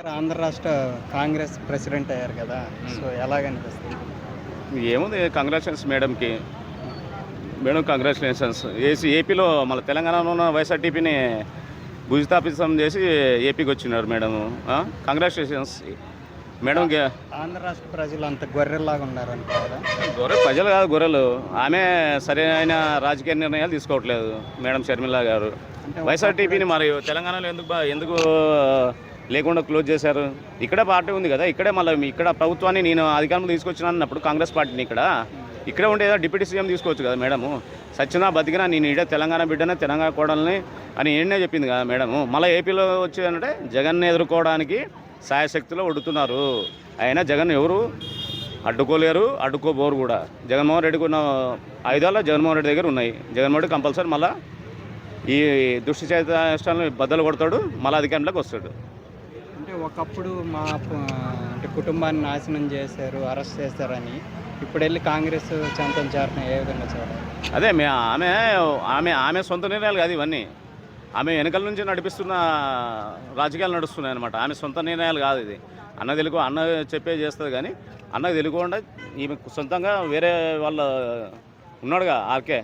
ఆంధ్ర రాష్ట్ర కాంగ్రెస్ ప్రెసిడెంట్ అయ్యారు కదా! సో, ఎలాగనిపిస్తుంది? ఏముంది కంగ్రాచులేషన్స్ మేడంకి. Madam congratulations. ఏపీలో మన తెలంగాణలో ఉన్న వైఎస్ఆర్టీపీని భుజితాపిసం చేసి ఏపీకి వచ్చినారు మేడం. Congratulations madam. ఆంధ్ర రాష్ట్ర ప్రజలు అంత గొర్రెల్లాగా ఉన్నారనుకోవాలా? గొర్రె ప్రజలు కాదు, గొర్రెలు. ఆమె సరైన రాజకీయ నిర్ణయాలు తీసుకోవట్లేదు మేడం షర్మిల గారు. అంటే వైఎస్ఆర్టీపీని మరి తెలంగాణలో ఎందుకు లేకుండా క్లోజ్ చేశారు? ఇక్కడే పార్టీ ఉంది కదా, ఇక్కడే మళ్ళీ ఇక్కడ ప్రభుత్వాన్ని నేను అధికారంలో తీసుకొచ్చినాను అన్నప్పుడు కాంగ్రెస్ పార్టీని ఇక్కడే ఉండే ఏదో డిప్యూటీ సీఎం తీసుకోవచ్చు కదా మేడము. సచ్చినా బతికినా నేను ఈడే తెలంగాణ బిడ్డనే, తెలంగాణ కోడల్ని అని ఏడనే చెప్పింది కదా మేడము. మళ్ళీ ఏపీలో వచ్చేదంటే జగన్ని ఎదుర్కోవడానికి సాయశక్తిలో ఒడుతున్నారు. అయినా జగన్ ఎవరు అడ్డుకోలేరు, అడ్డుకోబోరు కూడా. జగన్మోహన్ రెడ్డికి ఉన్న ఆయుధాలు జగన్మోహన్ రెడ్డి దగ్గర ఉన్నాయి. జగన్మోహన్ రెడ్డి కంపల్సరీ మళ్ళీ ఈ దుష్టి చేష్టాలను బద్దలు కొడతాడు, మళ్ళీ అధికారంలోకి వస్తాడు. అంటే ఒకప్పుడు అంటే కుటుంబాన్ని నాశనం చేశారు, అరెస్ట్ చేశారని ఇప్పుడు వెళ్ళి కాంగ్రెస్ చెంతం చేరడం ఏ విధంగా చూడాలి? అదే ఆమె సొంత నిర్ణయాలు కాదు ఇవన్నీ. ఆమె వెనకల నుంచి నడిపిస్తున్న రాజకీయాలు నడుస్తున్నాయి అనమాట. ఆమె సొంత నిర్ణయాలు కాదు ఇది. అన్న చెప్పే చేస్తుంది కానీ అన్నకు తెలియకుండా ఈమె సొంతంగా వేరే వాళ్ళ ఉన్నాడుగా ఆర్కే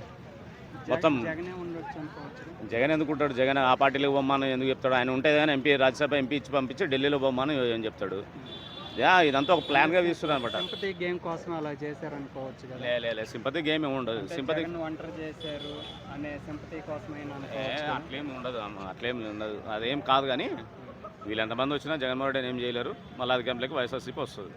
మొత్తం. జగనే ఉండొచ్చు అనుకోవచ్చు. జగన్ ఎందుకు ఉంటాడు? జగన్ ఆ పార్టీలో బొమ్మని ఎందుకు చెప్తాడు? ఆయన ఉంటే కానీ రాజ్యసభ ఎంపీ ఇచ్చి పంపించి ఢిల్లీలో బొమ్మని ఏం చెప్తాడు? ఇదంతా ఒక ప్లాన్గా తీస్తున్నారు అనమాట. సింపతి గేమ్ కోసం అలా చేశారనుకోవచ్చు కదా? లే సింపతి గేమ్ ఏమి ఉండదు. సింపతి ఒంటరి చేశారు అనే సింపతి కోసమైనా అట్లేం ఉండదు అట్లేం ఉండదు. అదేం కాదు కానీ వీళ్ళు ఎంతమంది వచ్చినా జగన్మోహన్ రెడ్డి ఏం చేయలేరు. మళ్ళీ అధికారంలోకి వైఎస్ఆర్సీపీ వస్తుంది.